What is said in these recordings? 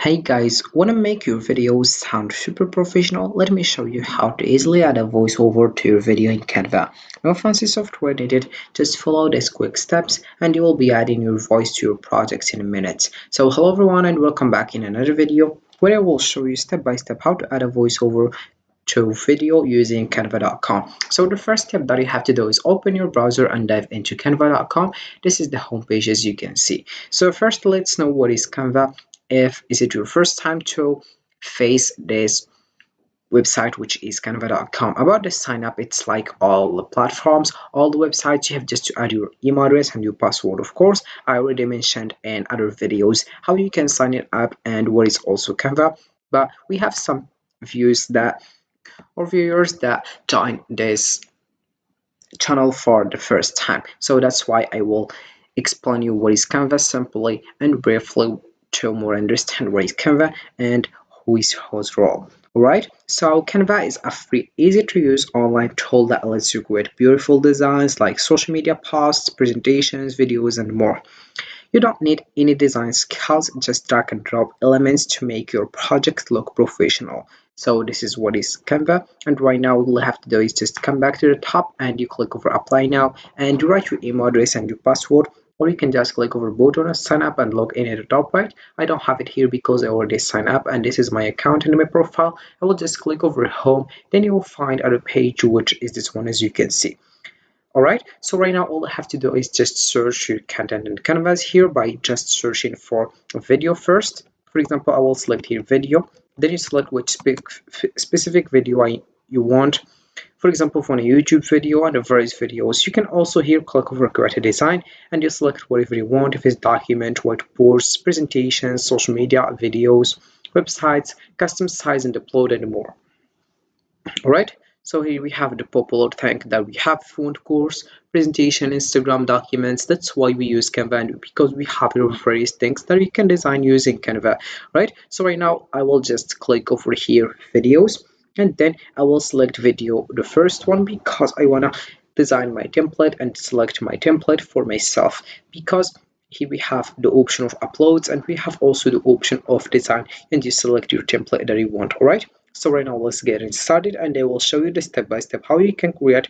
Hey guys, wanna make your videos sound super professional? Let me show you how to easily add a voiceover to your video in Canva. No fancy software needed, just follow these quick steps and you will be adding your voice to your projects in minutes. So hello everyone and welcome back in another video where I will show you step by step how to add a voiceover to video using canva.com. So the first step that you have to do is open your browser and dive into canva.com. This is the homepage as you can see. So first let's know what is Canva. If is it your first time to face this website, which is canva.com. About the sign up, it's like all the platforms, all the websites. You have just to add your email address and your password. Of course, I already mentioned in other videos how you can sign it up and what is also Canva, but we have some viewers that join this channel for the first time, so that's why I will explain you what is Canva simply and briefly to more understand what is Canva and who is whose role. Alright, so Canva is a free, easy to use online tool that lets you create beautiful designs like social media posts, presentations, videos, and more. You don't need any design skills, just drag and drop elements to make your project look professional. So this is what is Canva, and right now all you have to do is just come back to the top and you click over apply now and you write your email address and your password, or you can just click over button and sign up and log in at the top right. I don't have it here because I already signed up and this is my account and my profile. I will just click over home, then you will find a page which is this one as you can see. Alright, so right now all I have to do is just search your content in Canvas here by just searching for video first. For example, I will select here video, then you select which specific video you want. For example, for a YouTube video and various videos, you can also here click over create a design and you select whatever you want, if it's document, whiteboards, presentations, social media, videos, websites, custom size and upload and more. Alright, so here we have the popular thing that we have font course, presentation, Instagram documents. That's why we use Canva, and because we have various things that we can design using Canva. Right, so right now I will just click over here videos and then I will select video, the first one, because I want to design my template and select my template for myself, because here we have the option of uploads and we have also the option of design, and you select your template that you want. All right, so right now let's get it started and I will show you the step by step how you can create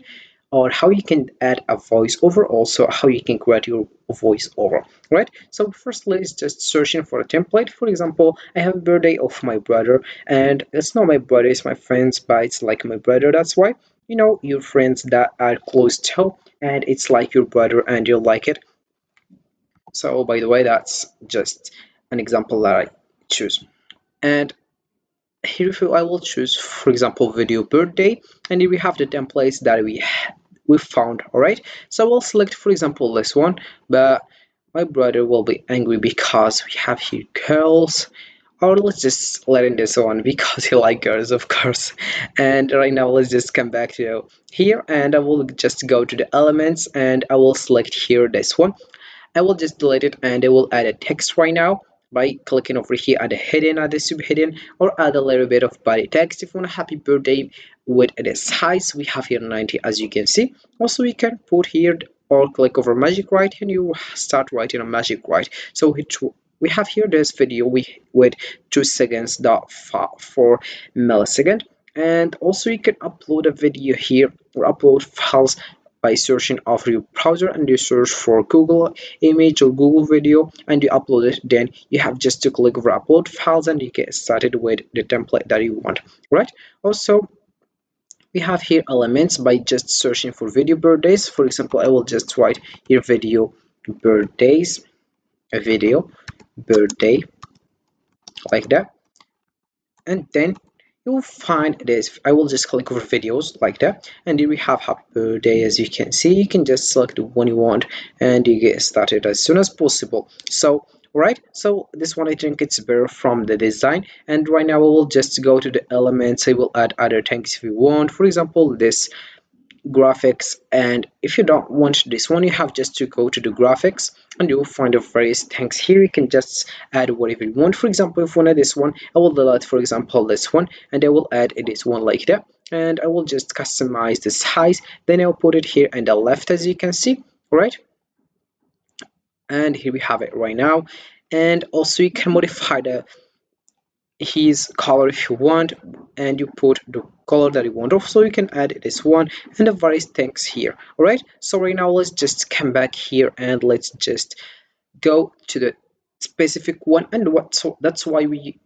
or how you can add a voiceover, also how you can create your voiceover. Right, so firstly it's just searching for a template. For example, I have a birthday of my brother, and it's not my brother, it's my friend's, but it's like my brother. That's why, you know, your friends that are close to and it's like your brother and you like it. So by the way, that's just an example that I choose. And here I will choose, for example, video birthday, and here we have the templates that we found. All right, so I'll select, for example, this one, but my brother will be angry because we have here girls, or let's just let in this one because he like girls, of course. And right now let's just come back to here and I will just go to the elements and I will select here this one. I will just delete it and I will add a text right now by clicking over here at the heading, at the subheading, or add a little bit of body text. If you want a happy birthday with the size, we have here 90 as you can see. Also we can put here or click over magic write and you start writing a magic write. So we have here this video with 2 seconds dot 4 millisecond, and also you can upload a video here or upload files by searching of your browser and you search for Google image or Google video and you upload it. Then you have just to click over upload files and you get started with the template that you want. Right, also we have here elements by just searching for video birthdays. For example, I will just write here video birthdays, a video birthday, like that, and then you'll find this. I will just click over videos like that, and here we have happy birthday. As you can see, you can just select the one you want and you get started as soon as possible. So right, so this one I think it's better from the design, and right now I will just go to the elements. I will add other things if you want, for example this graphics, and if you don't want this one you have just to go to the graphics and you'll find the various things here. You can just add whatever you want. For example, if I want this one, I will delete, for example, this one, and I will add this one like that, and I will just customize the size, then I'll put it here on the left as you can see. Right, and here we have it right now, and also you can modify the his color if you want, and you put the color that you want. Also you can add this one and the various things here. All right, so right now let's just come back here and let's just go to the specific one, and what, so that's why we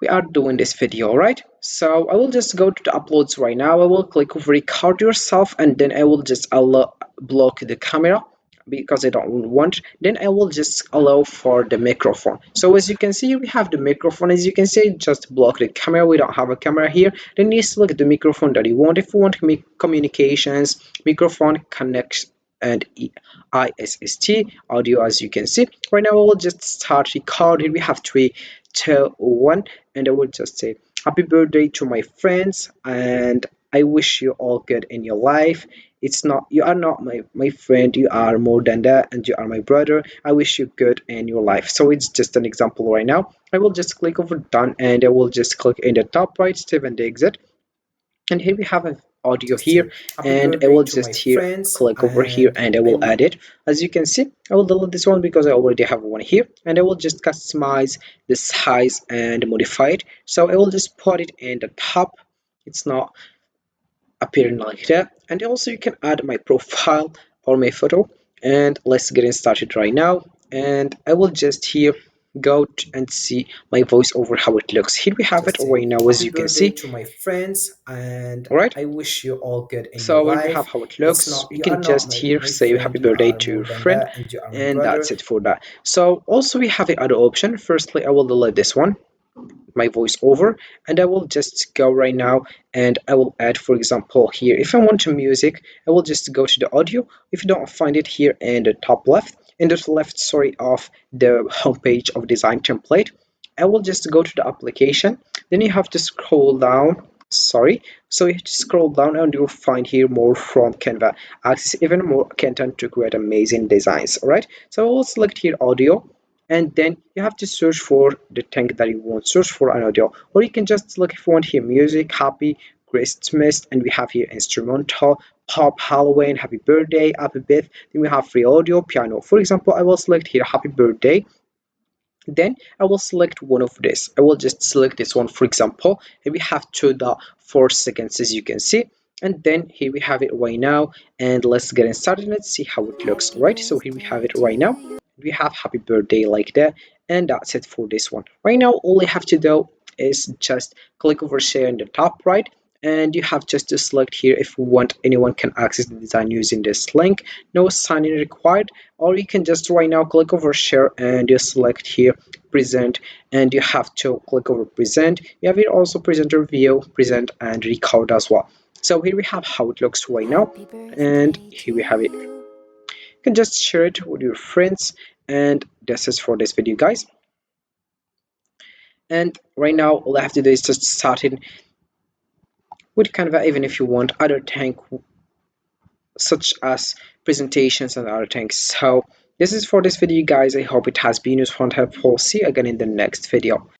are doing this video. Right, so I will just go to the uploads right now. I will click over record yourself, and then I will just allow block the camera because I don't want. Then I will just allow for the microphone. So as you can see, we have the microphone. As you can see, just block the camera. We don't have a camera here. Then you select the microphone that you want. If you want communications, microphone connects, and ISST audio. As you can see right now, I will just start recording. We have 3, 2, 1, and I will just say happy birthday to my friends, and I wish you all good in your life. It's not, you are not my friend, you are more than that, and you are my brother. I wish you good in your life. So it's just an example right now. I will just click over done, and I will just click in the top right, save and exit. And here we have an audio Just here, say happy and I birthday will to my just here friends, click over here, and and I I will add it. As you can see, I will delete this one because I already have one here, and I will just customize the size and modify it. So I will just put it in the top. It's not appearing like that. And also you can add my profile or my photo, and let's get started right now. And I will just here go and see my voiceover how it looks. Here we have it just say right now, as happy you can birthday see. to my friends, and All right, I wish you all good in your so when we life. have how it It's looks, not, you you are can not just my, here my say friend, happy you birthday are to more your than friend, that, and you are my and that's brother. it for that. So also we have the other option. Firstly, I will delete this one, my voiceover, and I will just go right now, and I will add, for example, here if I want to music, I will just go to the audio. If you don't find it here in the top left, in the left, sorry, of the homepage of design template, I will just go to the application. Then you have to scroll down, sorry, so you have to scroll down, and you'll find here more from Canva, access even more content to create amazing designs. All right, so I will select here audio, and then you have to search for the thing that you want. Search for an audio, or you can just look if you want here music, happy Christmas, and we have here instrumental, pop, Halloween, happy birthday, happy birth. Then we have free audio, piano. For example, I will select here happy birthday. Then I will select one of this. I will just select this one, for example, and we have 2.4 seconds, as you can see. And then here we have it right now, and let's get started. Let's see how it looks. Right, so here we have it right now. We have happy birthday like that, and that's it for this one. Right now, all you have to do is just click over share in the top right, and you have just to select here if you want anyone can access the design using this link. No sign in required, or you can just right now click over share, and you select here present, and you have to click over present. You have here also presenter view, present, and record as well. So here we have how it looks right now, Happy and birthday to here we have it. You you. can just share it with your friends, and this is for this video, guys. And right now all I have to do is just start it with Canva, even if you want other things such as presentations and other things. So this is for this video, guys. I hope it has been useful and helpful. See you again in the next video.